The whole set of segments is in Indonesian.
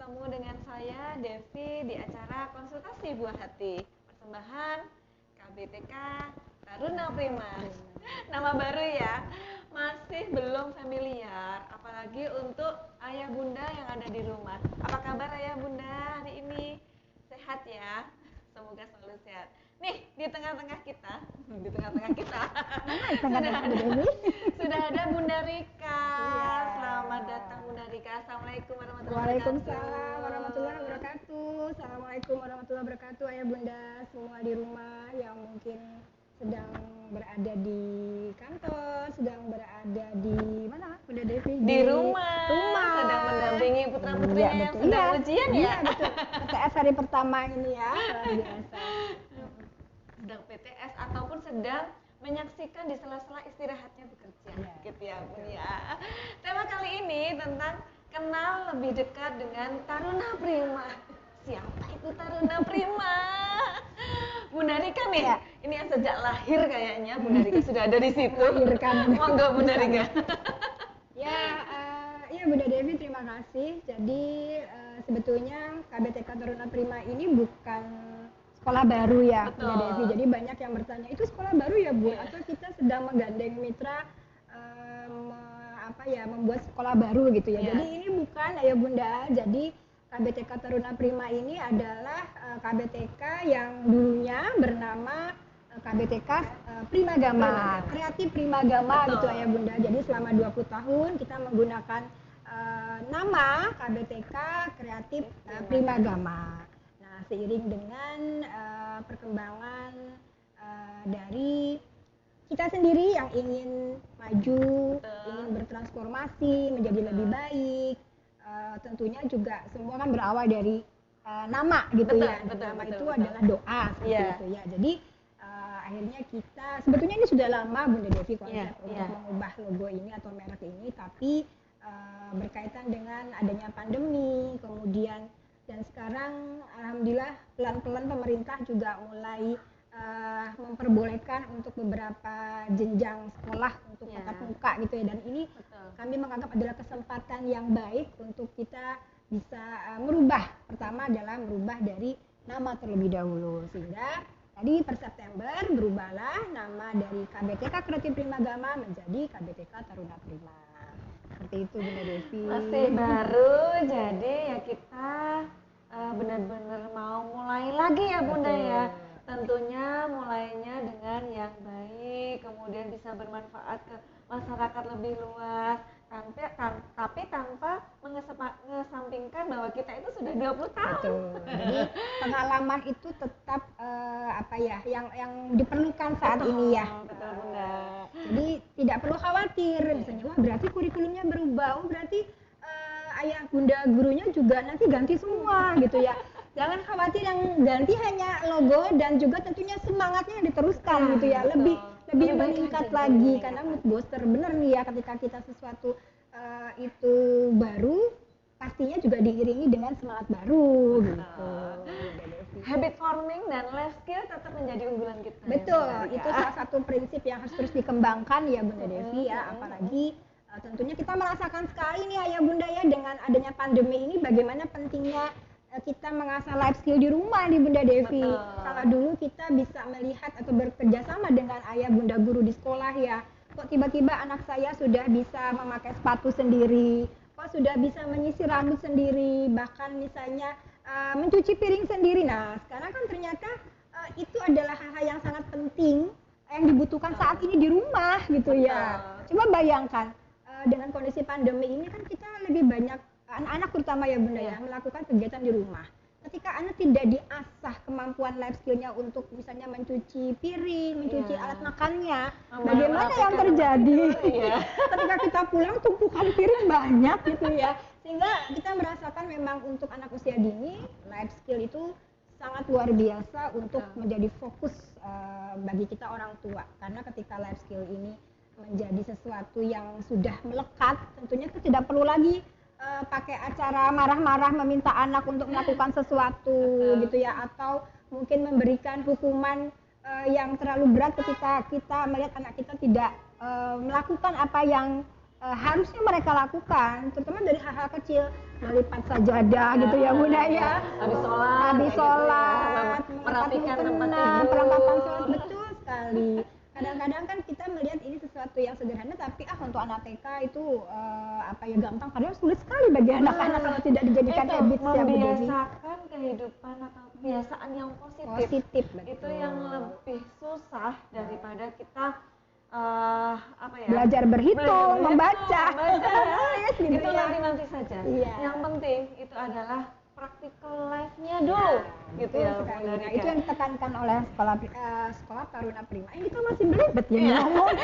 bertemu dengan saya Devi di acara Konsultasi Buah Hati. Persembahan KBTK Taruna Prima. Nama baru ya, masih belum familiar, apalagi untuk ayah bunda yang ada di rumah. Apa kabar ayah bunda hari ini? Sehat ya? Semoga selalu sehat. Nih, di tengah-tengah kita sudah ada Bunda Rika. Iya. Selamat datang Bunda Rika. Assalamualaikum warahmatullahi wabarakatuh. Waalaikumsalam warahmatullahi wabarakatuh. Assalamualaikum warahmatullahi wabarakatuh. Ayah bunda semua di rumah yang mungkin sedang berada di kantor, sedang berada di mana Bunda Devi? Di rumah. Sedang mendampingi putra-putrinya yang sedang ujian ya. Iya betul. PTS hari pertama ini ya, luar biasa. Sedang PTS ataupun sedang menyaksikan di sela-sela istirahatnya bekerja, gitu ya Bun ya. Tema kali ini tentang kenal lebih dekat dengan Taruna Prima. Siapa itu Taruna Prima? Bunda Rika nih, ini yang sejak lahir kayaknya Bunda Rika sudah ada di situ. Monggo Bunda Rika. Ya Bunda Devi, terima kasih. Jadi sebetulnya KBTK Taruna Prima ini bukan sekolah baru ya, Bunda Devi. Jadi banyak yang bertanya, itu sekolah baru ya Bu? Atau kita sedang menggandeng mitra membuat sekolah baru gitu ya. Jadi ini bukan ya Bunda. Jadi KBTK Taruna Prima ini adalah KBTK yang dulunya bernama KBTK Primagama, Kreatif Primagama gitu ya Bunda. Jadi selama 20 tahun kita menggunakan nama KBTK Kreatif Primagama. Seiring dengan perkembangan dari kita sendiri yang ingin maju, ingin bertransformasi menjadi lebih baik, tentunya juga semua kan berawal dari nama gitu ya. Nama itu adalah doa seperti itu ya. Jadi akhirnya kita sebetulnya ini sudah lama Bunda Devi konsep untuk mengubah logo ini atau merek ini, tapi berkaitan dengan adanya pandemi, kemudian dan sekarang alhamdulillah pelan-pelan pemerintah juga mulai memperbolehkan untuk beberapa jenjang sekolah untuk tatap muka gitu ya, dan ini kami menganggap adalah kesempatan yang baik untuk kita bisa merubah. Pertama adalah merubah dari nama terlebih dahulu, sehingga tadi per September berubahlah nama dari KBTK Kreatif Primagama menjadi KBTK Taruna Prima. Seperti itu Bunda Devi. Masih baru, jadi ya kita benar-benar mau mulai lagi ya Bunda ya. Tentunya mulainya dengan yang baik, kemudian bisa bermanfaat ke masyarakat lebih luas, tapi tanpa mengesampingkan bahwa kita itu sudah 20 tahun. Jadi pengalaman itu tetap yang diperlukan saat ini ya. Betul Bunda. Jadi tidak perlu khawatir, misalnya wah berarti kurikulumnya berubah, berarti ayah bunda gurunya juga nanti ganti semua gitu ya. Jangan khawatir, yang ganti hanya logo dan juga tentunya semangatnya yang diteruskan gitu ya, lebih meningkat lagi karena mood booster bener nih ya, ketika kita sesuatu itu baru pastinya juga diiringi dengan semangat baru gitu. Habit forming dan life skill tetap menjadi unggulan kita. Betul, itu salah satu prinsip yang harus terus dikembangkan ya Bunda Devi ya, apalagi tentunya kita merasakan sekali nih ayah bunda ya dengan adanya pandemi ini bagaimana pentingnya kita mengasah life skill di rumah di Bunda Devi. Kalau dulu kita bisa melihat atau bekerja sama dengan ayah bunda guru di sekolah ya, kok tiba-tiba anak saya sudah bisa memakai sepatu sendiri, kok sudah bisa menyisir rambut sendiri, bahkan misalnya mencuci piring sendiri. Nah sekarang kan ternyata itu adalah hal-hal yang sangat penting yang dibutuhkan saat ini di rumah gitu ya. Coba bayangkan dengan kondisi pandemi ini kan kita lebih banyak anak-anak terutama ya Bunda ya melakukan kegiatan di rumah. Ketika anak tidak diasah kemampuan life skillnya untuk misalnya mencuci piring, mencuci alat makannya, bagaimana yang terjadi? Ketika kita pulang tumpukan piring banyak gitu ya, sehingga kita merasakan memang untuk anak usia dini life skill itu sangat luar biasa untuk menjadi fokus bagi kita orang tua, karena ketika life skill ini menjadi sesuatu yang sudah melekat, tentunya kita tidak perlu lagi pakai acara marah-marah meminta anak untuk melakukan sesuatu gitu ya, atau mungkin memberikan hukuman yang terlalu berat ketika kita melihat anak kita tidak melakukan apa yang harusnya mereka lakukan, terutama dari hal-hal kecil, melipat sajadah gitu ya Bunda ya, habis sholat, merapikan tempat perlengkapan tidur. sholat, betul sekali. Kadang-kadang kan kita melihat ini sesuatu yang sederhana, tapi untuk anak TK itu gampang, padahal sulit sekali bagi anak-anak kalau tidak dijadikan habit yang membiasakan kehidupan atau kebiasaan yang positif. Betul. Itu yang lebih susah daripada kita belajar berhitung, membaca. Itu nanti saja. Yang penting itu adalah practical life-nya dulu, gitu ya. Nah, itu yang ditekankan oleh sekolah Taruna Prima. Ini kita masih belibet ya ngomong.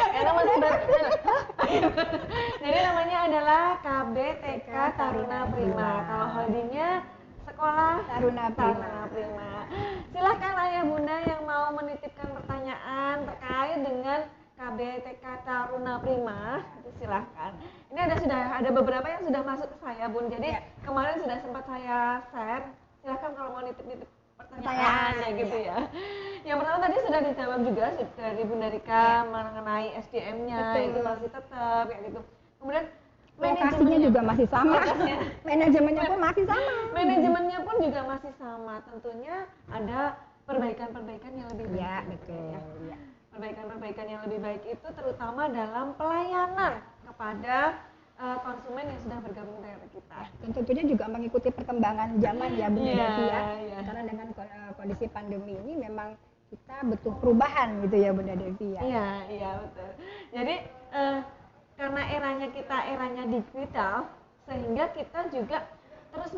Jadi namanya adalah KBTK Taruna Prima. Kalau holdingnya Sekolah Taruna Prima. Silahkan ayah bunda yang mau menitipkan pertanyaan terkait dengan KBTK Taruna Prima, itu silahkan. Ini sudah ada beberapa yang sudah masuk ke saya bun. Jadi kemarin sudah sempat saya share. Silahkan kalau mau nitip pertanyaannya gitu ya. Yang pertama tadi sudah dijawab juga dari Bunda Rika mengenai SDM-nya itu masih tetap kayak gitu. Kemudian lokasinya juga masih sama. Manajemennya pun masih sama. Manajemennya pun juga masih sama. Tentunya ada perbaikan-perbaikan yang lebih baik. Ya, betul. Ya. Perbaikan-perbaikan yang lebih baik itu terutama dalam pelayanan kepada konsumen yang sudah bergabung dengan kita. Dan tentunya juga mengikuti perkembangan zaman ya Bunda Devi ya. Karena dengan kondisi pandemi ini memang kita butuh perubahan gitu ya Bunda Devi ya. Iya betul. Jadi karena eranya digital, sehingga kita juga terus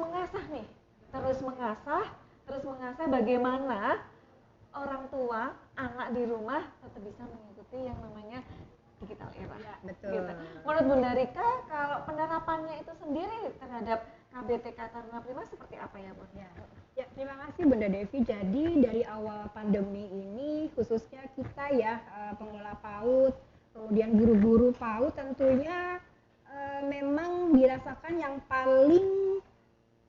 mengasah bagaimana orang tua, anak di rumah tetap bisa mengikuti yang namanya digital era. Ya, betul. Gitu. Menurut Bunda Rika, kalau penerapannya itu sendiri terhadap KBTK Taruna Prima seperti apa ya, Bun? Ya, terima kasih Bunda Devi. Jadi dari awal pandemi ini, khususnya kita ya, pengelola PAUD, kemudian guru-guru PAUD tentunya memang dirasakan yang paling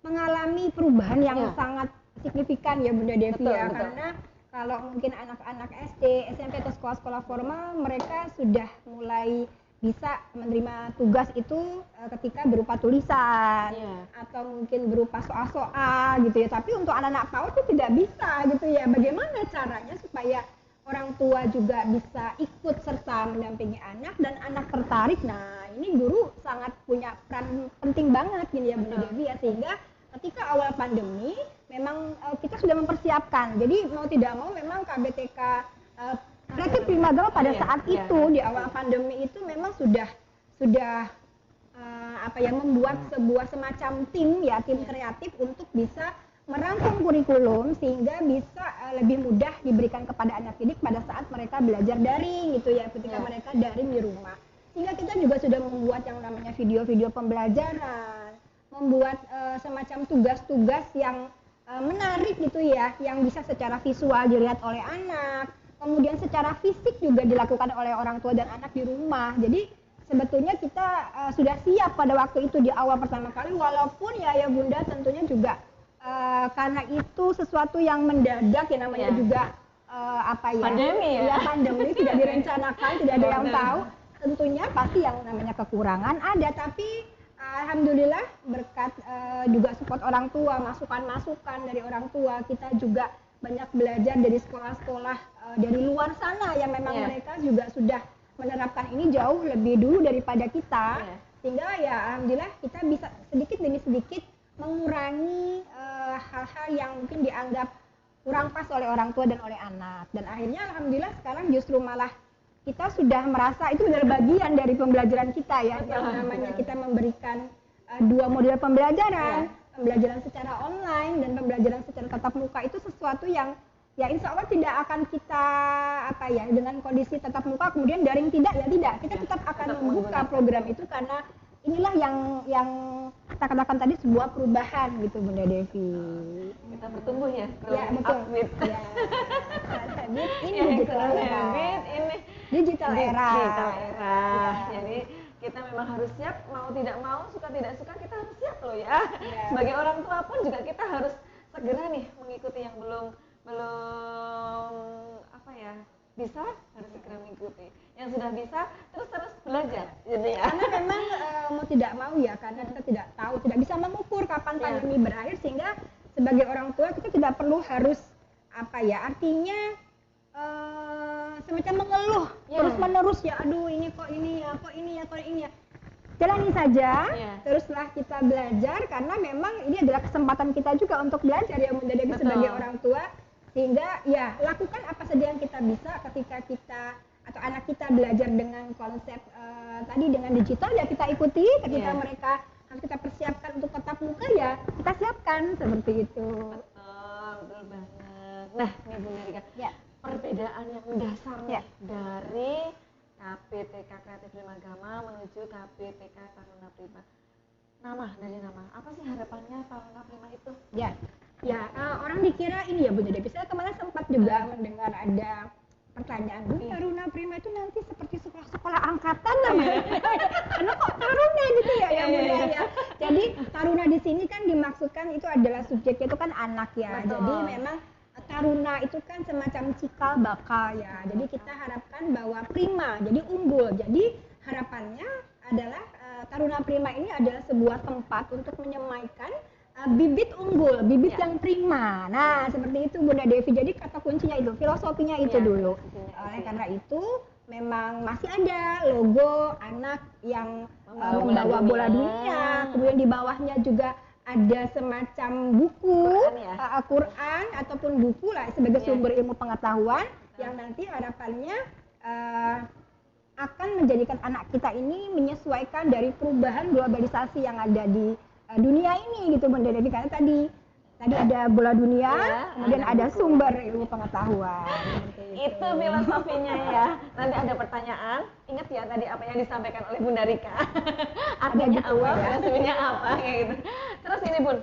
mengalami perubahan yang sangat signifikan ya Bunda Devi ya. Karena kalau mungkin anak-anak SD, SMP atau sekolah-sekolah formal, mereka sudah mulai bisa menerima tugas itu ketika berupa tulisan atau mungkin berupa soal-soal gitu ya. Tapi untuk anak-anak PAUD itu tidak bisa gitu ya. Bagaimana caranya supaya orang tua juga bisa ikut serta mendampingi anak dan anak tertarik? Nah, ini guru sangat punya peran penting banget gini ya Bunda Devi ya, sehingga ketika awal pandemi memang kita sudah mempersiapkan. Jadi mau tidak mau memang KBTK Kreatif Primagama pada saat itu di awal pandemi itu memang sudah membuat sebuah semacam tim kreatif untuk bisa merangkum kurikulum sehingga bisa lebih mudah diberikan kepada anak didik pada saat mereka belajar daring gitu ya, ketika mereka daring di rumah. Sehingga kita juga sudah membuat yang namanya video-video pembelajaran, membuat semacam tugas-tugas yang menarik gitu ya, yang bisa secara visual dilihat oleh anak, kemudian secara fisik juga dilakukan oleh orang tua dan anak di rumah. Jadi sebetulnya kita sudah siap pada waktu itu di awal pertama kali, walaupun ya Bunda tentunya juga karena itu sesuatu yang mendadak ya namanya juga pandemi tidak direncanakan, tidak ada yang tahu. Tentunya pasti yang namanya kekurangan ada, tapi alhamdulillah berkat juga support orang tua, masukan-masukan dari orang tua, kita juga banyak belajar dari sekolah-sekolah dari luar sana yang memang mereka juga sudah menerapkan ini jauh lebih dulu daripada kita, sehingga ya alhamdulillah kita bisa sedikit demi sedikit mengurangi hal-hal yang mungkin dianggap kurang pas oleh orang tua dan oleh anak. Dan akhirnya alhamdulillah sekarang justru malah kita sudah merasa itu benar bagian dari pembelajaran kita ya, yang namanya kita memberikan dua model pembelajaran, pembelajaran secara online dan pembelajaran secara tatap muka. Itu sesuatu yang ya insya Allah tidak akan kita dengan kondisi tatap muka kemudian daring tidak, kita tetap akan membuka program itu, karena inilah yang kita katakan tadi sebuah perubahan gitu Bunda Devi. Kita bertumbuh ya. Ya betul. Digital era. Jadi kita memang harus siap, mau tidak mau, suka tidak suka kita harus siap loh ya. Sebagai orang tua pun juga kita harus segera nih mengikuti yang belum bisa, harus segera mengikuti. yang sudah bisa terus belajar gitu ya. Karena memang mau tidak mau ya, karena kita tidak tahu, tidak bisa mengukur kapan pandemi berakhir, sehingga sebagai orang tua kita tidak perlu harus artinya semacam mengeluh terus menerus ya, aduh ini ya. Jalani saja, teruslah kita belajar, karena memang ini adalah kesempatan kita juga untuk belajar ya Bunda Devi sebagai orang tua, sehingga ya lakukan apa saja yang kita bisa ketika kita atau anak kita belajar dengan konsep tadi dengan digital, ya kita ikuti. Ketika mereka harus kita persiapkan untuk tatap muka, ya kita siapkan seperti itu. Betul banget. Nah, ini Bunda Rika, perbedaan yang mendasar dari KBTK Kreatif Prima Gama menuju KBTK Taruna Prima. Dari nama, apa sih harapannya Taruna Prima itu? Orang dikira ini ya Bunda Devi. Saya kemarin sempat juga mendengar ada pertanyaan, Taruna Prima itu nanti seperti sekolah-sekolah angkatan namanya. Karena kok Taruna gitu ya Bunda ya. Jadi Taruna di sini kan dimaksudkan itu adalah subjeknya itu kan anak ya. Betul. Jadi memang Taruna itu kan semacam cikal bakal ya. Jadi kita harapkan bahwa prima, jadi unggul. Jadi harapannya adalah Taruna Prima ini adalah sebuah tempat untuk menyemaikan bibit unggul, bibit yang prima. Nah, seperti itu Bunda Devi. Jadi kata kuncinya itu, filosofinya itu dulu. Oleh karena itu memang masih ada logo anak yang membawa bola dunia. Kemudian di bawahnya juga ada semacam buku Al-Quran ataupun buku lah sebagai sumber ilmu pengetahuan yang nanti harapannya akan menjadikan anak kita ini menyesuaikan dari perubahan globalisasi yang ada di dunia ini gitu Bunda Devi. Karena tadi ada bola dunia, kemudian ada sumber ilmu pengetahuan. Itu filosofinya ya. Nanti ada pertanyaan, ingat ya tadi apa yang disampaikan oleh Bunda Rika. Artinya apa, filosofinya apa kayak gitu. Terus ini Bun,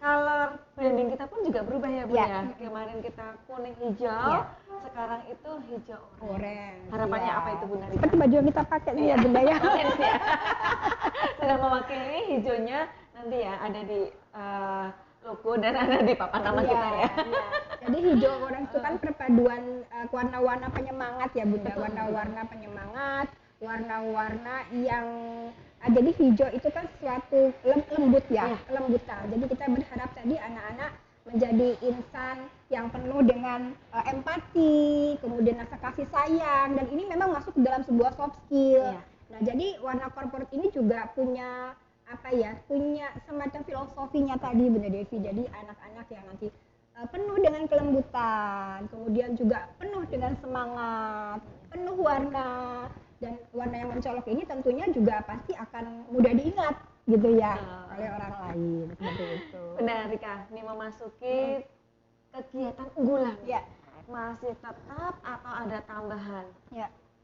color branding kita pun juga berubah ya Bun ya. Kemarin kita kuning hijau, sekarang itu hijau orange. Harapannya apa itu Bunda Rika? Seperti baju yang kita pakai nih ya Bunda ya. Sudah mewakili hijaunya nanti ya ada di logo dan ada di papan nama kita ya. Jadi hijau orange itu kan perpaduan warna-warna penyemangat ya Bunda. Warna-warna penyemangat, warna-warna yang jadi hijau itu kan suatu lembut ya, kelembutan. Jadi kita berharap tadi anak-anak menjadi insan yang penuh dengan empati, kemudian rasa kasih sayang, dan ini memang masuk dalam sebuah soft skill. Nah, jadi warna corporate ini juga punya punya semacam filosofinya tadi Bunda Devi. Jadi anak-anak yang nanti penuh dengan kelembutan, kemudian juga penuh dengan semangat, penuh warna, dan warna yang mencolok ini tentunya juga pasti akan mudah diingat gitu ya oleh orang lain seperti itu. Benar Rika, ini memasuki kegiatan unggulan. Masih tetap atau ada tambahan?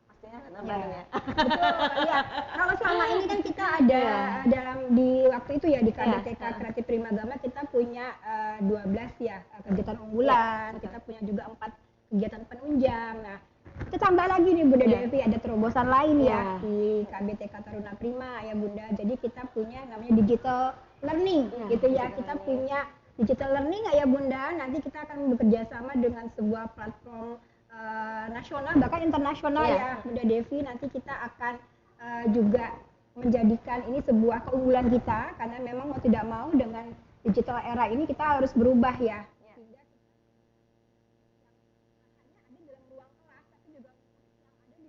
Pastinya ada tambahan ya. Betul ya. Kalau selama ini kan kita ada dalam di waktu itu ya di KBTK Kreatif Prima Gama kita punya 12 ya kegiatan unggulan. Kita punya juga 4 kegiatan penunjang. Nah, kita tambah lagi nih Bunda Devi, ada terobosan lain ya di KBTK Taruna Prima ya Bunda. Jadi kita punya namanya digital learning gitu ya. Kita punya digital learning ya Bunda. Nanti kita akan bekerja sama dengan sebuah platform nasional bahkan internasional ya Bunda Devi. Nanti kita akan juga menjadikan ini sebuah keunggulan kita, karena memang mau tidak mau dengan digital era ini kita harus berubah ya.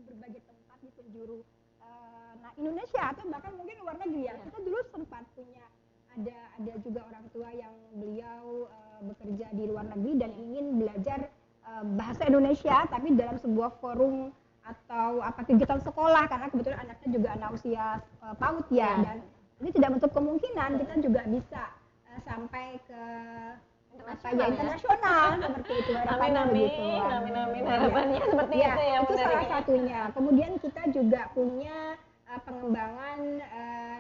Berbagai tempat di penjuru Indonesia atau bahkan mungkin luar negeri ya. Kita dulu sempat punya ada juga orang tua yang beliau bekerja di luar negeri dan ingin belajar bahasa Indonesia tapi dalam sebuah forum atau kegiatan sekolah, karena kebetulan anaknya juga anak usia PAUD ya, dan ini tidak menutup kemungkinan kita juga bisa sampai ke internasional seperti itu harapannya begitu. Amin, harapannya seperti itu ya. Itu salah satunya. Kemudian kita juga punya pengembangan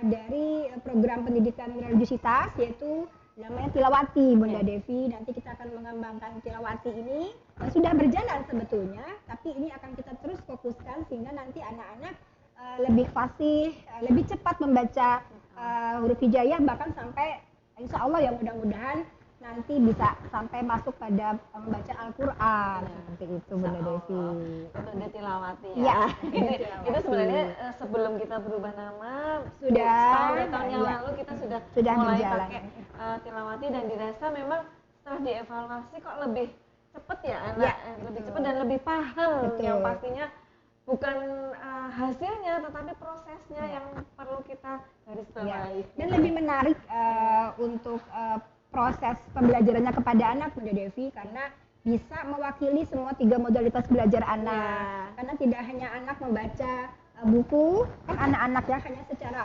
dari program pendidikan religiusitas, yaitu namanya Tilawati Bunda Devi. Nanti kita akan mengembangkan Tilawati ini sudah berjalan sebetulnya, tapi ini akan kita terus fokuskan sehingga nanti anak-anak lebih fasih, lebih cepat membaca huruf hijaiyah, bahkan sampai insya Allah ya mudah-mudahan nanti bisa sampai masuk pada membaca Al-Qur'an seperti itu Bunda Devi. Bunda Tilawati ya. Itu sebenarnya sebelum kita berubah nama sudah tahun yang lalu kita sudah mulai berjalan. Pakai Tilawati, dan dirasa memang setelah dievaluasi kok lebih cepat ya anak, lebih cepat dan lebih paham. Yang pastinya bukan hasilnya tetapi prosesnya yang perlu kita garis bawahi. Dan lebih menarik untuk proses pembelajarannya kepada anak Bunda Devi, karena bisa mewakili semua 3 modalitas belajar anak. Karena tidak hanya anak membaca buku, kan anak-anak ya hanya secara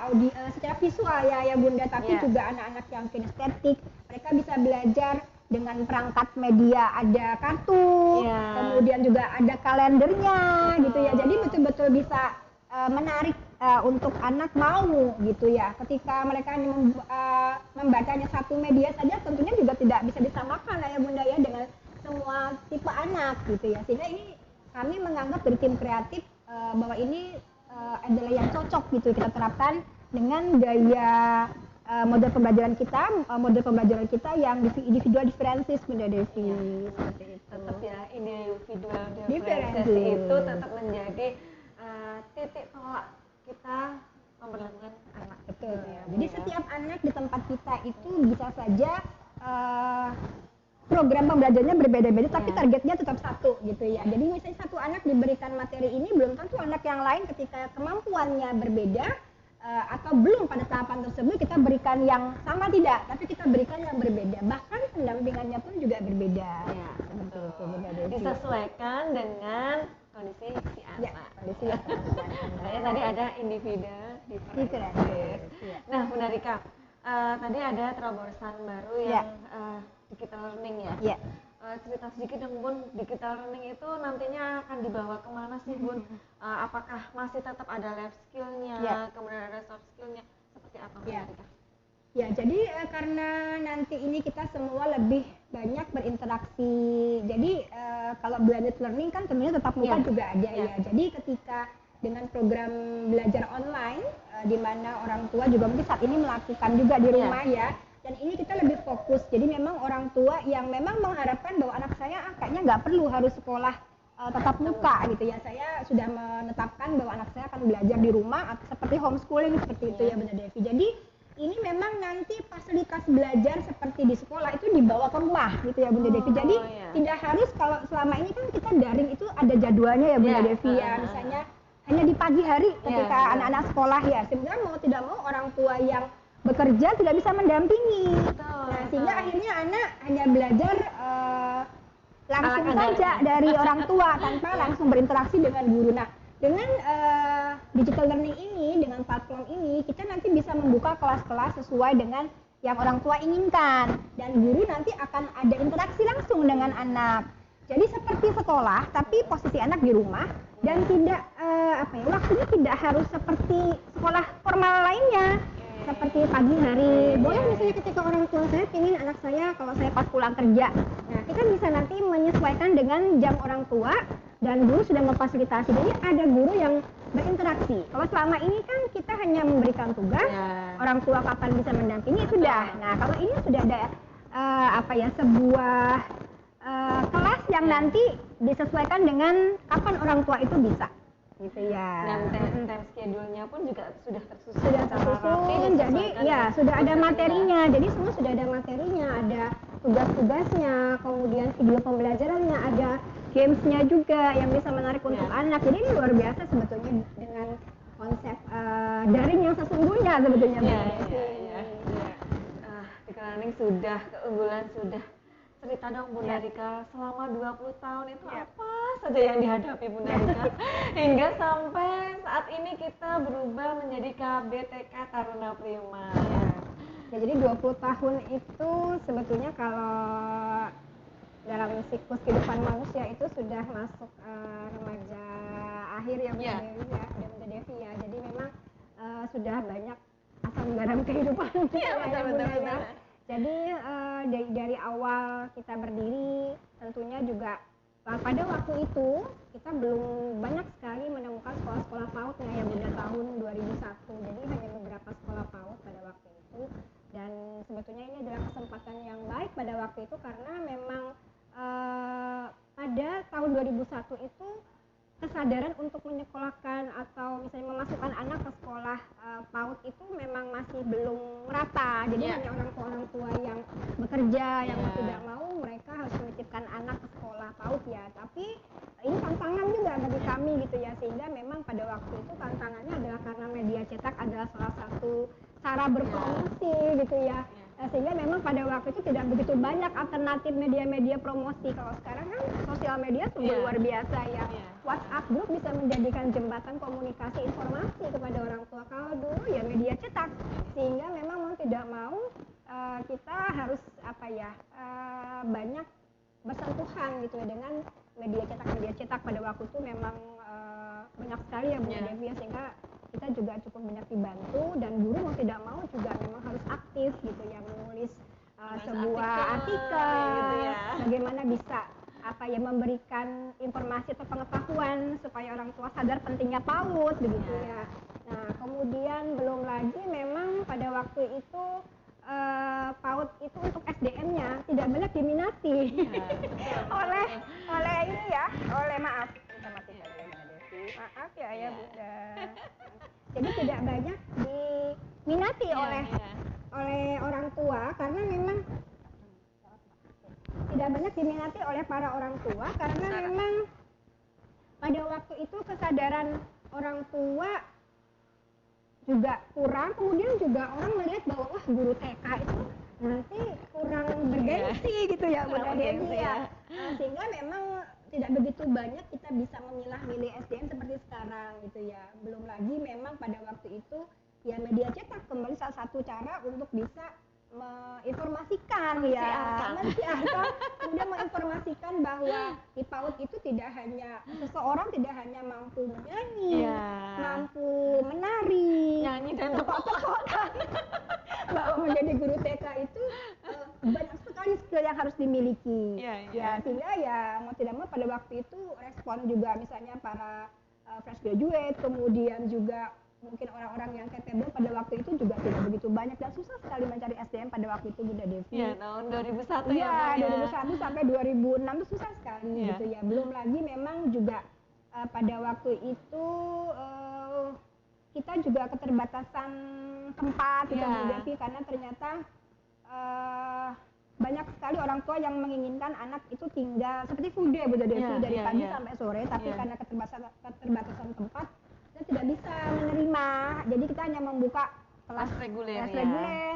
secara visual ya Bunda, tapi juga anak-anak yang kinestetik, mereka bisa belajar dengan perangkat media, ada kartu, kemudian juga ada kalendernya gitu ya. Jadi betul-betul bisa menarik untuk anak mau gitu ya. Ketika mereka membacanya satu media saja, tentunya juga tidak bisa disamakan ya Bunda ya dengan semua tipe anak gitu ya. Sehingga ini kami menganggap dari tim kreatif bahwa ini adalah yang cocok gitu kita terapkan dengan gaya model pembelajaran kita yang individual differences Bunda Devi. Seperti itu. Tetap ya, individual differences itu tetap menjadi titik tolak kita memperlakukan anak. Betul. Gitu ya. Jadi setiap anak di tempat kita itu bisa saja program pembelajarannya berbeda-beda, tapi targetnya tetap satu gitu ya. Jadi misalnya satu anak diberikan materi ini, belum tentu anak yang lain ketika kemampuannya berbeda atau belum pada tahapan tersebut kita berikan yang sama, tidak, tapi kita berikan yang berbeda. Bahkan pendampingannya pun juga berbeda. Ya, betul. Disesuaikan dengan kondisi si anak. Kondisi yang tadi ada individual differences. Nah, Bunda Rika, tadi ada terobosan baru yang digital learning ya. Cerita sedikit dong Bun, digital learning itu nantinya akan dibawa kemana sih Bun? Apakah masih tetap ada life skill-nya, kemudian ada soft skill-nya, seperti apa Bunda Rika? Ya, jadi karena nanti ini kita semua lebih banyak berinteraksi. Jadi kalau blended learning kan tentunya tetap muka juga ada ya. Jadi ketika dengan program belajar online di mana orang tua juga mungkin saat ini melakukan juga di rumah ya. Dan ini kita lebih fokus. Jadi memang orang tua yang memang mengharapkan bahwa anak saya kayaknya nggak perlu harus sekolah tatap muka gitu ya. Saya sudah menetapkan bahwa anak saya akan belajar di rumah seperti homeschooling seperti itu ya Bunda Devi. Jadi ini memang nanti fasilitas belajar seperti di sekolah itu dibawa ke rumah gitu ya Bunda Devi. Jadi tidak harus, kalau selama ini kan kita daring itu ada jadwalnya ya Bunda Devi ya. Misalnya hanya di pagi hari ketika anak-anak sekolah ya. Sebenarnya mau tidak mau orang tua yang bekerja tidak bisa mendampingi. Nah, sehingga akhirnya anak hanya belajar langsung saja dari orang tua tanpa langsung berinteraksi dengan guru. Nah, dengan digital learning ini, dengan platform ini, kita nanti bisa membuka kelas-kelas sesuai dengan yang orang tua inginkan, dan guru nanti akan ada interaksi langsung dengan anak. Jadi seperti sekolah, tapi posisi anak di rumah dan tidak waktunya tidak harus seperti sekolah formal lainnya. Seperti pagi hari, boleh misalnya ketika orang tua saya ingin anak saya kalau saya pas pulang kerja. Nah, kita bisa nanti menyesuaikan dengan jam orang tua dan guru sudah memfasilitasi. Jadi ada guru yang berinteraksi. Kalau selama ini kan kita hanya memberikan tugas, orang tua kapan bisa mendampingi sudah. Nah, kalau ini sudah ada sebuah kelas yang nanti disesuaikan dengan kapan orang tua itu bisa. Gitu ya. Dan time schedule-nya pun juga sudah tersusun. Jadi ya sudah ada materinya. Jadi semua sudah ada materinya, ada tugas-tugasnya, kemudian video pembelajarannya, ada games-nya juga yang bisa menarik untuk anak. Jadi ini luar biasa sebetulnya dengan konsep daring yang sesungguhnya sebetulnya. Digital learning sudah, keunggulan sudah. Cerita dong Bunda Rika, selama 20 tahun itu apa saja yang dihadapi Bunda Rika hingga sampai saat ini kita berubah menjadi KBTK Taruna Prima. Jadi 20 tahun itu sebetulnya kalau dalam siklus kehidupan manusia itu sudah masuk remaja akhir ya Bunda Devi ya. Jadi memang sudah banyak asam garam kehidupan. Betul. Jadi dari awal kita berdiri tentunya juga pada waktu itu kita belum banyak sekali menemukan sekolah-sekolah PAUD ya Bunda, tahun 2001. Jadi hanya beberapa sekolah PAUD pada waktu itu, dan sebetulnya ini adalah kesempatan yang baik pada waktu kesadaran untuk menyekolahkan atau misalnya memasukkan anak ke sekolah PAUD itu memang masih belum merata. Jadi hanya orang tua yang bekerja yang mau tidak mau mereka harus menitipkan anak ke sekolah PAUD ya. Tapi ini tantangan juga bagi kami gitu ya, sehingga memang pada waktu itu tantangannya adalah karena media cetak adalah salah satu cara berpromosi gitu ya. Sehingga memang pada waktu itu tidak begitu banyak alternatif media-media promosi. Kalau sekarang kan sosial media sungguh luar biasa ya. WhatsApp group bisa menjadikan jembatan komunikasi informasi kepada orang tua. Kalau dulu ya media cetak, sehingga memang mau tidak mau kita harus banyak bersentuhan gitu ya dengan media cetak pada waktu itu memang banyak sekali ya Bu Devi, sehingga kita juga cukup banyak dibantu, dan guru mau tidak mau juga memang harus aktif gitu ya, menulis sebuah artikel gitu ya. Bagaimana bisa memberikan informasi atau pengetahuan supaya orang tua sadar pentingnya PAUD begitu ya. Nah kemudian belum lagi memang pada waktu itu PAUD itu untuk SDM-nya tidak banyak diminati oleh ini ya, maaf ya Bunda. Jadi tidak banyak diminati oleh orang tua, karena memang tidak banyak diminati oleh para orang tua karena memang pada waktu itu kesadaran orang tua juga kurang. Kemudian juga orang melihat bahwa wah guru TK itu nanti kurang bergengsi gitu ya Bunda Devi ya. Sehingga memang tidak begitu banyak kita bisa memilah-milih SDM seperti sekarang gitu ya. Belum lagi memang pada waktu itu ya media cetak kembali salah satu cara untuk bisa menginformasikan kemudian menginformasikan bahwa di PAUD itu tidak hanya seseorang tidak hanya mampu menyanyi, mampu menari, nyanyi dan tepuk-tepukan. Bahwa menjadi guru TK itu banyak sekali skill yang harus dimiliki. Sehingga ya mau tidak mau pada waktu itu respon juga misalnya para fresh graduate, kemudian juga mungkin orang-orang yang capable pada waktu itu juga tidak begitu banyak, dan susah sekali mencari SDM pada waktu itu Bunda Devi. Ya, tahun 2001 ya. 2001 sampai 2006 itu susah sekali gitu ya. Belum lagi memang juga pada waktu itu kita juga keterbatasan tempat gitu Bunda Devi, karena ternyata banyak sekali orang tua yang menginginkan anak itu tinggal seperti full day Bunda Devi dari pagi sampai sore, tapi karena keterbatasan tempat kita tidak bisa menerima. Jadi kita hanya membuka kelas reguler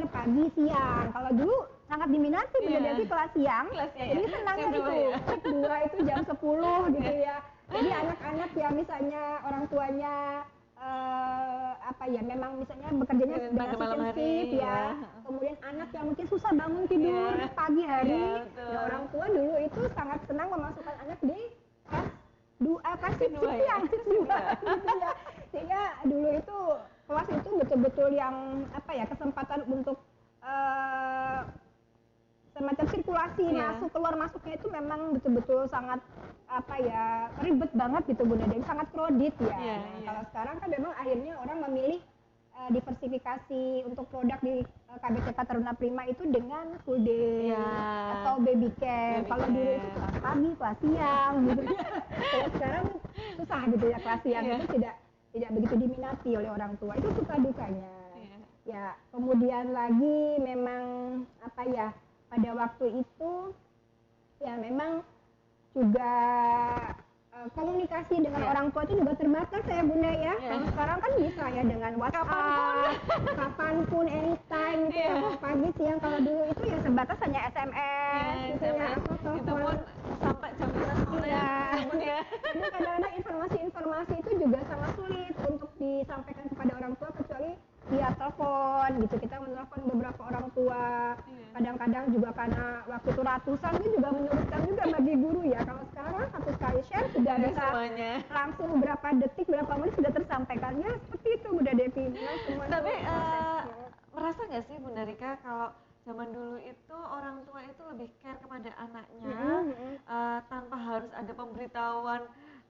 pagi siang. Kalau dulu sangat diminati Bunda Devi kelas siang. Jadi senangnya itu shift 2 itu jam 10 gitu ya. Jadi anak-anak yang misalnya orang tuanya memang misalnya bekerjanya dengan sistem shift ya. Kemudian anak yang mungkin susah bangun tidur pagi hari. Orang tua dulu itu sangat senang memasukkan anak di kelas shift siang, shift 2 gitu ya. Sehingga dulu itu kelas itu betul-betul yang kesempatan untuk semacam sirkulasi masuk keluar masuknya itu memang betul-betul sangat ribet banget gitu Bunda Dewi, sangat crowded ya. Kalau sekarang kan memang akhirnya orang memilih diversifikasi untuk produk di KBTK Taruna Prima itu dengan full day atau baby camp. Kalau dulu itu kelas pagi, kelas siang gitu ya. Kalau sekarang susah gitu ya, kelas siang itu tidak begitu diminati oleh orang tua. Itu suka dukanya. Ya, kemudian lagi memang pada waktu itu ya memang juga komunikasi dengan orang tua itu juga terbatas ya Bunda ya. Kalau sekarang kan bisa ya dengan WhatsApp, kapanpun, anytime gitu ya, pagi siang. Kalau dulu itu ya sebatas hanya SMS gitu ya, atau telepon sampai jam 5 sore ya. Jadi kadang-kadang informasi-informasi itu juga sangat sulit untuk disampaikan kepada orang tua kecuali via telepon gitu. Kita menelpon beberapa orang tua. Kadang-kadang juga karena waktu itu ratusan itu juga menyulitkan juga bagi guru ya. Kalau sekarang satu kali share sudah bisa langsung beberapa detik, berapa menit sudah tersampaikan. Ya seperti itu Bunda Devi. Tapi merasa nggak sih Bunda Rika kalau zaman dulu itu orang tua itu lebih care kepada anaknya tanpa harus ada pemberitahuan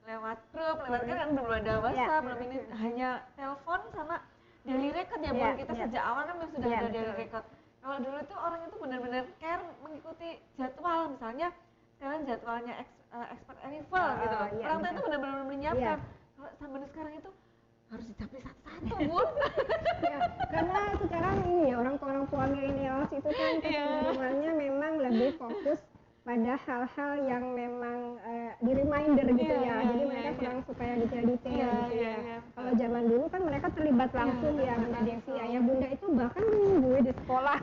lewat grup, kan belum ada WhatsApp, belum ini, hanya telepon sama daily record ya buat kita sejak awal kan memang sudah ada daily record. Kalau dulu tuh orang itu benar-benar care mengikuti jadwal, misalnya sekarang jadwalnya expert arrival gitu loh. Iya, Orang tua itu benar-benar menyiapkan. Iya. Kalau sampai sekarang itu harus dicapai satu-satu, Bun. Ya, karena sekarang ini ya orang tua milenial itu kan kecenderungannya memang lebih fokus pada hal-hal yang memang di reminder gitu ya. Jadi mereka kurang suka yang detail-detail gitu ya. Kalau zaman dulu kan mereka terlibat langsung ya Bunda Devi, ayah bunda itu bahkan menunggu di sekolah.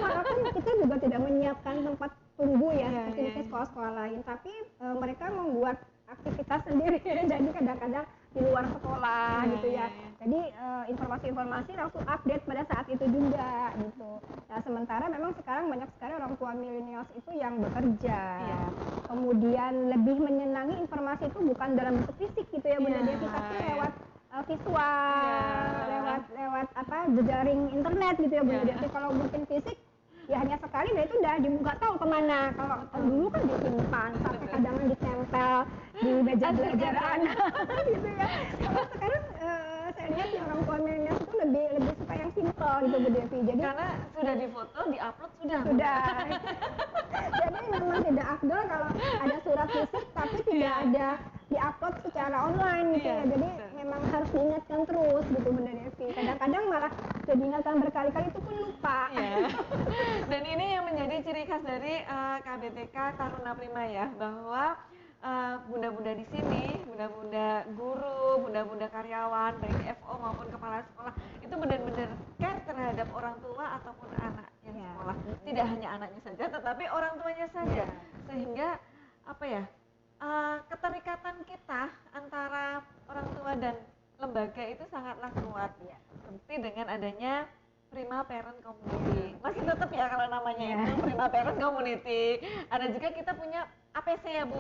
Malah kan kita juga tidak menyiapkan tempat tunggu ya seperti di sekolah-sekolah lain, tapi mereka membuat aktivitas sendiri. Jadi kadang-kadang di luar sekolah gitu ya. Jadi informasi-informasi langsung update pada saat itu juga gitu. Nah, sementara memang sekarang banyak sekali orang tua milenial itu yang bekerja. Kemudian lebih menyenangi informasi itu bukan dalam bentuk fisik gitu ya Bunda Devi, tapi lewat visual, lewat apa jejaring internet gitu ya Bunda Devi. Kalau mungkin fisik ya hanya sekali dan itu udah dibuka tahu kemana. Kalau dulu kan disimpan sampai kadang ditempel di meja belajar anak gitu ya. Kalau sekarang saya lihat yang orang tua milenial itu lebih suka yang simpel gitu Bu Devi. Jadi karena sudah difoto, diupload sudah. Jadi memang tidak afdol kalau ada surat fisik tapi tidak ada diupload secara online gitu ya. Jadi memang harus diingatkan terus gitu Bunda Devi. Kadang-kadang malah sudah diingatkan berkali-kali itu pun lupa. Dan ini yang menjadi ciri khas dari KBTK Taruna Prima ya, bahwa bunda-bunda di sini, bunda-bunda guru, bunda-bunda karyawan, baik FO maupun kepala sekolah, itu benar-benar care terhadap orang tua ataupun anak yang sekolah. Tidak hanya anaknya saja, tetapi orang tuanya saja. Sehingga apa ya, keterikatan kita antara orang tua dan lembaga itu sangatlah kuat. Seperti dengan adanya Prima Parent Community. Masih tetap ya kalau namanya itu Prima Parent Community. Ada juga kita punya APC ya Bu,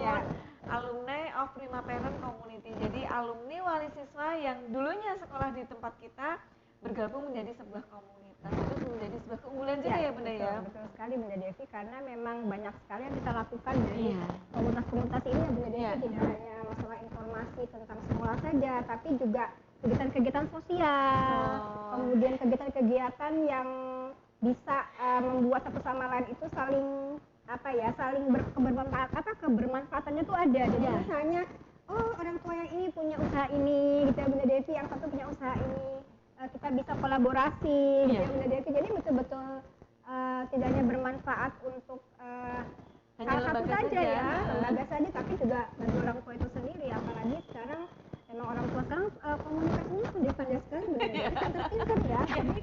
Alumni of Prima Parent Community. Jadi alumni wali siswa yang dulunya sekolah di tempat kita bergabung menjadi sebuah komunitas. Itu menjadi sebuah keunggulan juga ya Bunda ya. Betul sekali Bunda Devi, karena memang banyak sekali yang kita lakukan dari komunitas-komunitas ini ya Bunda Devi. Tidak hanya masalah informasi tentang sekolah saja, tapi juga kegiatan-kegiatan sosial, kemudian kegiatan-kegiatan yang bisa membuat satu sama lain itu saling kebermanfaatannya tuh ada. Jadi misalnya orang tua yang ini punya usaha ini gitu ya Bunda Devi, yang satu punya usaha ini, kita bisa kolaborasi gitu ya Bunda Devi. Jadi betul-betul tidak hanya bermanfaat untuk salah satu saja ya, lembaga saja, tapi juga bagi orang tua itu sendiri. Apalagi sekarang memang orang tua sekarang komunikasinya pandai-pandai sekali Bunda Devi, pintar ya. Jadi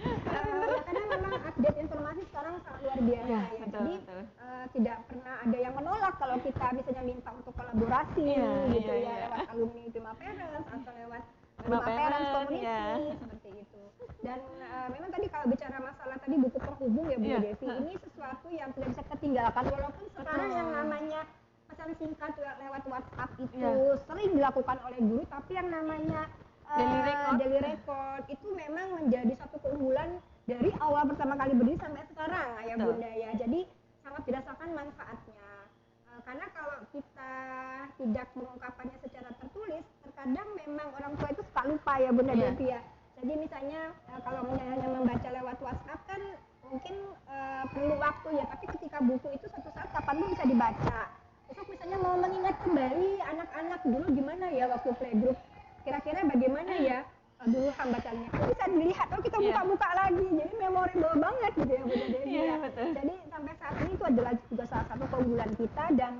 karena memang update informasi sekarang sangat luar biasa ya. Jadi tidak pernah ada yang menolak kalau kita misalnya minta untuk kolaborasi gitu ya, lewat alumni Prima Parents atau lewat Prima Parents Community seperti itu. Dan memang tadi kalau bicara masalah tadi buku penghubung ya Bu Devi, ini sesuatu yang tidak bisa ketinggalkan, walaupun sekarang yang namanya pesan singkat lewat WhatsApp itu sering dilakukan oleh guru, tapi yang namanya daily record itu memang menjadi satu keunggulan dari awal pertama kali berdiri sampai sekarang ya Bunda ya. Jadi sangat dirasakan manfaatnya. Karena kalau kita tidak mengungkapkannya secara tertulis, terkadang memang orang tua itu suka lupa ya Bunda Devi ya. Jadi misalnya kalau hanya membaca lewat WhatsApp kan mungkin perlu waktu ya, tapi ketika buku itu suatu saat kapanpun bisa dibaca. Besok misalnya mau mengingat kembali anak-anak dulu gimana ya waktu playgroup, kira-kira bagaimana ya dulu hambatannya, bisa dilihat kita buka-buka lagi, jadi memorable banget gitu ya Bunda Devi ya. Jadi sampai saat ini itu adalah juga salah satu keunggulan kita, dan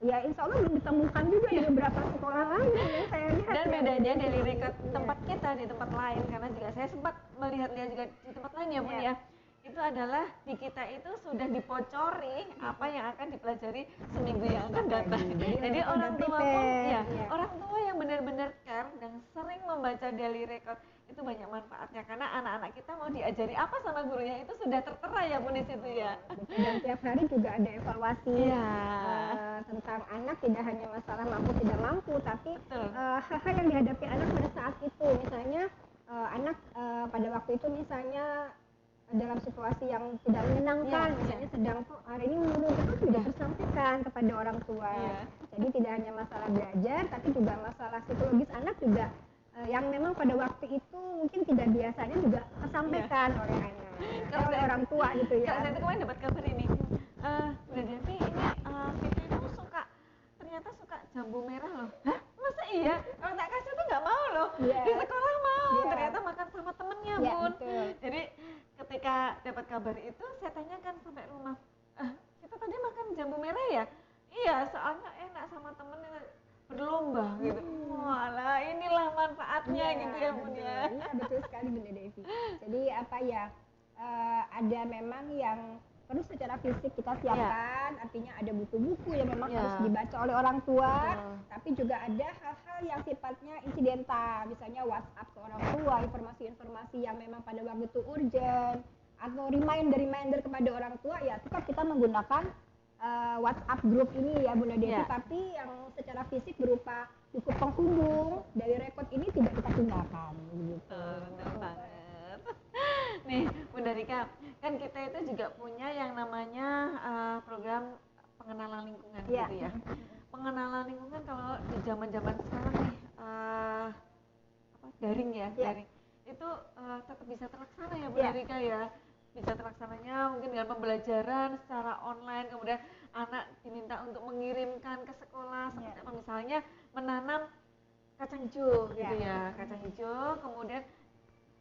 ya insya Allah belum ditemukan juga di beberapa sekolah lain yang saya lihat. Dan bedanya daily record tempat kita di tempat lain, karena juga saya sempat melihatnya juga di tempat lain ya Bun ya, itu adalah di kita itu sudah dipocori apa yang akan dipelajari seminggu yang akan datang. Jadi orang tua pun orang tua yang benar-benar care dan sering membaca daily record itu banyak manfaatnya, karena anak-anak kita mau diajari apa sama gurunya itu sudah tertera ya Bun di situ ya. Dan tiap hari juga ada evaluasi tentang anak, tidak hanya masalah mampu tidak mampu, tapi hal-hal yang dihadapi anak pada saat itu. Misalnya anak pada waktu itu misalnya dalam situasi yang tidak menyenangkan, misalnya sedang hari ini menurut itu sudah tersampaikan kepada orang tua. Jadi tidak hanya masalah belajar, tapi juga masalah psikologis anak juga yang memang pada waktu itu mungkin tidak biasanya juga tersampaikan oleh anak, oleh orang tua gitu ya. Kalau saya kemarin dapat kabar ini, Bunda Devi ini kita itu suka jambu merah loh. Hah? Masa iya? Kalau tak kasih tuh nggak mau loh. Di sekolah mau, ternyata makan sama temennya, Bun. Jadi ketika dapat kabar itu, saya tanyakan sampai rumah, kita tadi makan jambu merah ya? Iya, soalnya enak sama temennya, berlomba gitu. Walah, inilah manfaatnya gitu ya, Bun ya. Iya, betul sekali Bunda Devi. Jadi apa ya, ada memang yang perlu secara fisik kita siapkan, artinya ada buku-buku yang memang harus dibaca oleh orang tua, tapi juga ada hal-hal yang sifatnya insidental, misalnya WhatsApp ke orang tua, informasi-informasi yang memang pada waktu itu urgent, atau reminder kepada orang tua, ya tetap kita menggunakan WhatsApp group ini ya Bunda Devi, tapi yang secara fisik berupa buku penghubung dari rekod ini tidak kita tinggalkan gitu. Betul banget. Nih Bunda Rika, kan kita itu juga punya yang namanya program pengenalan lingkungan gitu ya. Pengenalan lingkungan kalau di zaman-zaman sekarang nih daring ya, daring itu tetap bisa terlaksana ya Bunda Rika ya. Bisa terlaksananya mungkin dengan pembelajaran secara online, kemudian anak diminta untuk mengirimkan ke sekolah seperti apa, misalnya menanam kacang hijau gitu ya, kacang hijau, kemudian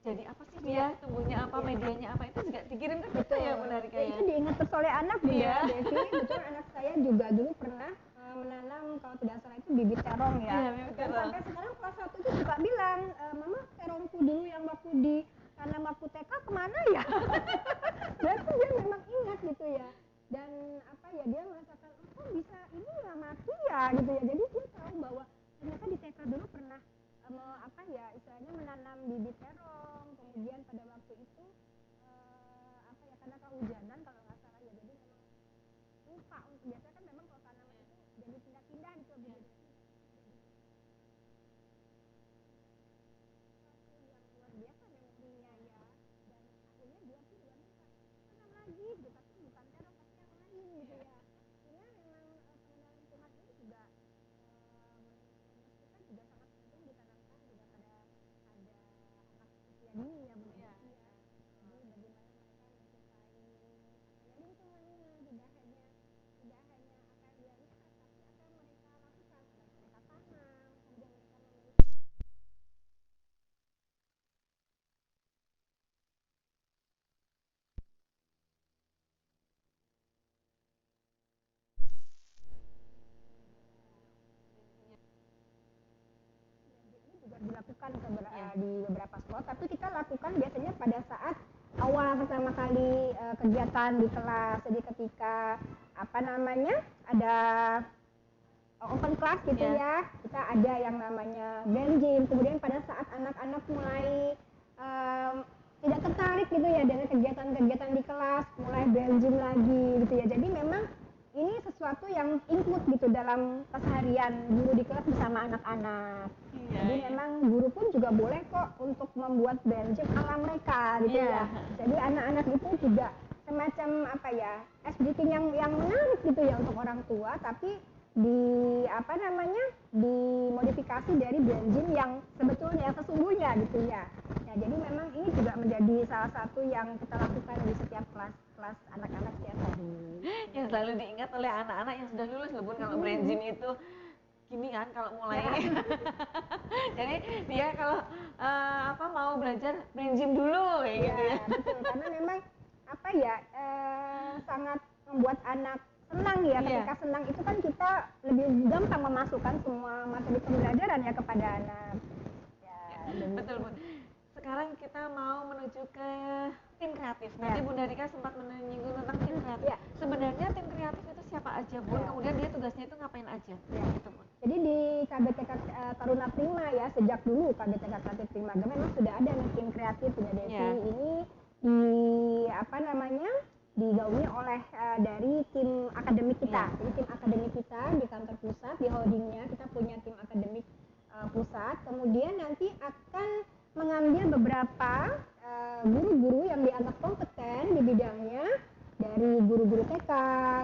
jadi apa sih dia, tumbuhnya apa, medianya apa, itu juga dikirim ke kita ya Bunda Rika ya. Itu diingat oleh anak Bunda Devi, betul anak saya juga dulu pernah menanam, kalau tidak salah itu bibit terong ya. Dan sampai sekarang kelas 1 itu suka bilang, Mama terongku dulu yang waktu di tanam waktu TK kemana ya? Berarti dia memang ingat gitu ya. Dan apa ya, dia merasakan, kok bisa ini nggak mati ya gitu ya. Jadi dia tahu bahwa ternyata di TK dulu pernah apa ya, istilahnya menanam bibit terong, kemudian pada waktu itu apa ya, karena kehujanan kalau nggak salah ya, jadi memang lupa untuk, biasanya kan memang kalau tanaman itu jadi pindah-pindah gitu ya. Yang luar biasa memorinya ya, dan akhirnya dia pun juga minta tanam lagi gitu, tapi bukan terong tapi yang lain gitu ya. Sehingga memang pengenalan lingkungan ini juga kita juga sangat penting ditanamkan juga pada anak usia dini ya Bu. Jadi bagaimana mereka mencintai apa ya, lingkungannya, tidak hanya apa yang dia lihat, tapi apa yang mereka lakukan, baik mereka tanam, kemudian mereka memiliki juga dilakukan di beberapa sekolah, tapi kita lakukan biasanya pada saat awal pertama kali kegiatan di kelas. Jadi ketika apa namanya, ada open class gitu ya, kita ada yang namanya brain gym. Kemudian pada saat anak-anak mulai tidak tertarik gitu ya dengan kegiatan-kegiatan di kelas, mulai brain gym lagi gitu ya. Jadi memang ini sesuatu yang include gitu dalam keseharian guru di kelas bersama anak-anak. Jadi memang guru pun juga boleh kok untuk membuat brain gym ala mereka gitu ya. Jadi anak-anak itu juga semacam apa ya, ice breaking yang menarik gitu ya untuk orang tua, tapi di apa namanya, dimodifikasi dari brain gym yang sebetulnya, yang sesungguhnya gitu ya. Ya jadi memang ini juga menjadi salah satu yang kita lakukan di setiap kelas anak-anak setiap hari. Yang selalu diingat oleh anak-anak yang sudah lulus loh Bun, kalau brain gym itu gini kan kalau mulai jadi dia kalau apa mau belajar brain gym dulu kayak gitu ya. Betul, karena memang apa ya, sangat membuat anak senang ya. Ketika senang itu kan kita lebih gampang memasukkan semua materi pembelajaran ya kepada anak ya. Betul Bun. Sekarang kita mau menuju ke tim kreatif. Nanti Bunda Rika sempat menyinggung tentang tim kreatif. Sebenarnya tim kreatif itu siapa aja Bun? Kemudian dia tugasnya itu ngapain aja? Gitu, Bun. Jadi di KBTK Taruna Prima ya, sejak dulu KBTK Kreatif Prima memang sudah ada tim kreatif Bunda Devi. Ini di apa namanya, digaungi oleh dari tim akademik kita. Jadi tim akademik kita di kantor pusat, di holdingnya kita punya tim akademik pusat. Kemudian nanti akan mengambil beberapa guru-guru yang dianggap kompeten di bidangnya, dari guru-guru TK,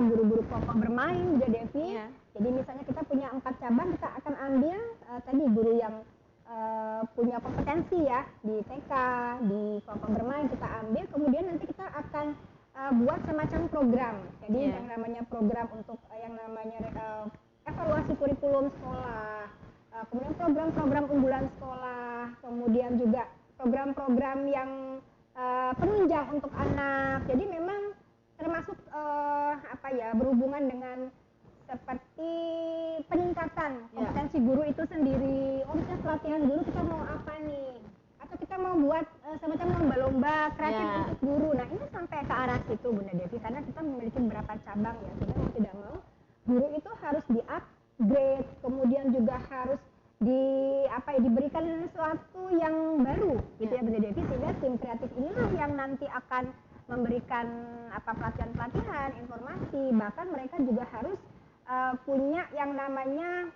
guru-guru kelompok bermain Bunda Devi. Jadi misalnya kita punya 4 cabang, kita akan ambil tadi guru yang punya kompetensi ya di TK, di kelompok bermain kita ambil, kemudian nanti kita akan buat semacam program. Jadi yang namanya program untuk yang namanya evaluasi kurikulum sekolah penunjang untuk anak. Jadi memang termasuk berhubungan dengan seperti peningkatan kompetensi guru itu sendiri. Oh, misalnya pelatihan guru kita mau apa nih? Atau kita mau buat semacam lomba-lomba kreatif untuk guru. Nah, ini sampai ke arah situ Bunda Devi, karena kita memiliki beberapa cabang ya. Kita mau tidak mau guru itu harus di-upgrade, kemudian juga harus diberikan sesuatu yang baru gitu ya Bunda Devi, sehingga tim kreatif inilah yang nanti akan memberikan pelatihan-pelatihan, informasi, bahkan mereka juga harus punya yang namanya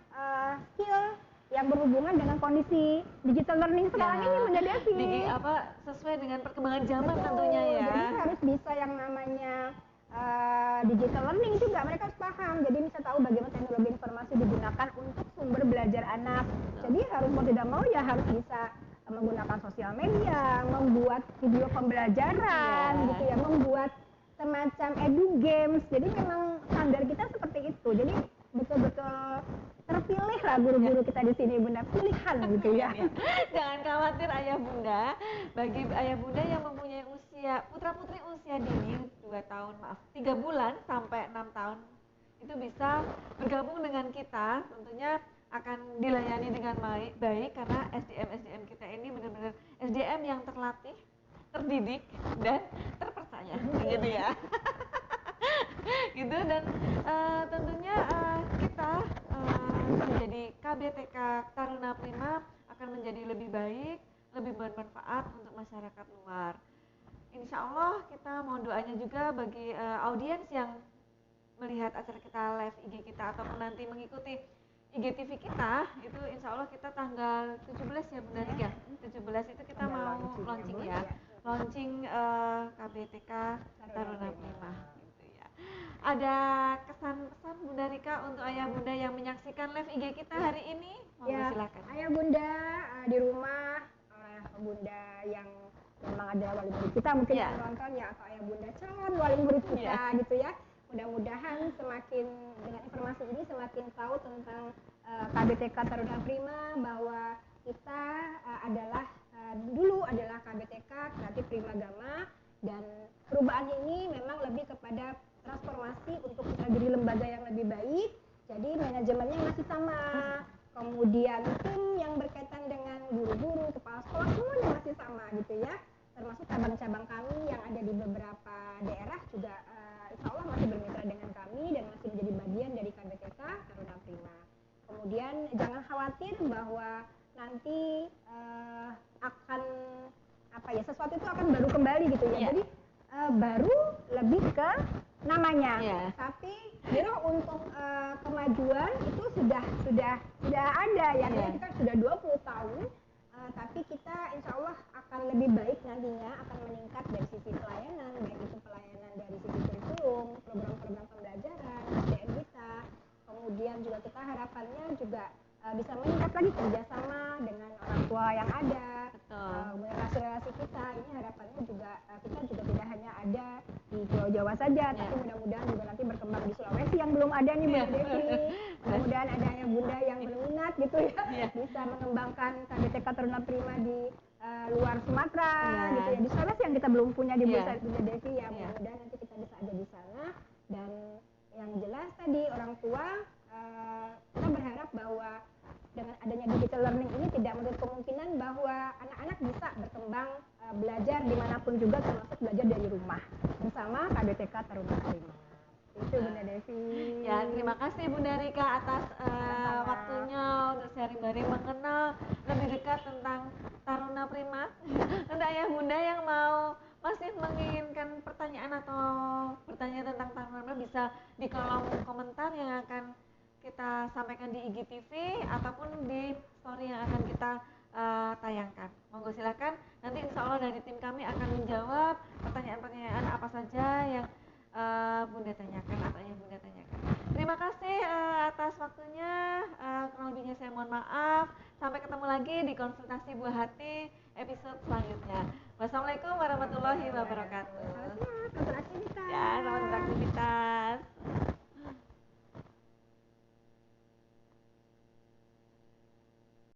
skill yang berhubungan dengan kondisi digital learning sekarang ini Bunda Devi. Sesuai dengan perkembangan zaman tentunya ya. Jadi harus bisa yang namanya digital learning juga mereka harus paham. Jadi bisa tahu bagaimana teknologi informasi digunakan untuk sumber belajar anak. Jadi harus mau tidak mau ya harus bisa menggunakan sosial media, membuat video pembelajaran gitu ya, membuat semacam edu games. Jadi memang standar kita seperti itu. Jadi betul-betul terpilih lah guru-guru kita di sini Bunda, pilihan gitu ya. Jangan khawatir ayah bunda, bagi ayah bunda yang mempunyai usia putra-putri usia dini 3 bulan sampai 6 tahun itu bisa bergabung dengan kita, tentunya akan dilayani dengan baik karena SDM kita ini benar-benar SDM yang terlatih, terdidik dan terpercaya gitu ya. Gitu. Dan tentunya kita menjadi KBTK Taruna Prima akan menjadi lebih baik, lebih bermanfaat untuk masyarakat luar. Insya Allah kita mohon doanya juga bagi audiens yang melihat acara kita live IG kita ataupun nanti mengikuti IGTV kita, itu insya Allah kita tanggal 17 ya Bunda Tika, 17 itu kita mau launching ya, launching KBTK Taruna Prima gitu ya. Ada kesan-pesan Bunda Rika untuk ayah bunda yang menyaksikan live IG kita hari ini? Silakan. Ayah bunda di rumah, bunda yang memang adalah wali murid kita mungkin yang nonton ya, atau ayah bunda calon wali murid kita gitu ya. Mudah-mudahan semakin dengan informasi ini semakin tahu tentang KBTK Taruna Prima, bahwa kita dulu adalah KBTK Kreatif Prima Gama, dan perubahan ini memang lebih kepada transformasi untuk kita jadi lembaga yang lebih baik. Jadi manajemennya masih sama, kemudian tim yang berkaitan dengan guru-guru, kepala sekolah semuanya masih sama gitu ya, termasuk cabang-cabang kami yang ada di beberapa daerah juga insya Allah masih bermitra dengan kami dan masih menjadi bagian dari KBTK Taruna Prima. Kemudian jangan khawatir bahwa nanti akan sesuatu itu akan baru kembali gitu ya. Jadi baru lebih ke namanya, tapi untuk kemajuan itu sudah ada ya. Kita sudah 20 tahun, tapi kita insya Allah akan lebih baik nantinya, akan meningkat dari sisi pelayanan, baik itu pelayanan dari sisi kurikulum, program-program pembelajaran, SDM kita. Kemudian juga kita harapannya juga bisa meningkat lagi kerjasama dengan orang tua yang ada, relasi-relasi kita. Ini harapannya juga kita juga tidak hanya ada di Pulau Jawa saja, tapi mudah-mudahan juga nanti berkembang di Sulawesi yang belum ada nih Bunda Devi. Mudah-mudahan ada ayah bunda yang berminat gitu ya, bisa mengembangkan KBTK Taruna Prima di luar Sumatera gitu ya, di Sulawesi yang kita belum punya di Bunda Devi ya. Mudah-mudahan nanti kita bisa ada di sana. Dan yang jelas tadi orang tua, kita berharap bahwa dengan adanya digital learning ini tidak menutup kemungkinan bahwa anak-anak bisa berkembang belajar dimanapun juga, termasuk belajar dari rumah bersama KBTK Taruna Prima. Itu Bunda Devi. Ya, terima kasih Bunda Rika atas waktunya untuk sharing-sharing mengenal lebih dekat tentang Taruna Prima. Untuk ayah bunda yang mau masih menginginkan pertanyaan atau bertanya tentang Taruna Prima, bisa di kolom komentar yang akan kita sampaikan di IGTV ataupun di story yang akan kita tayangkan. Monggo silakan, nanti insya Allah dari tim kami akan menjawab pertanyaan-pertanyaan apa saja yang bunda tanyakan atau yang bunda tanyakan. Terima kasih atas waktunya, kurang lebihnya saya mohon maaf. Sampai ketemu lagi di konsultasi buah hati episode selanjutnya. Wassalamualaikum warahmatullahi wabarakatuh. Selamat beraktivitas. Ya, selamat beraktivitas.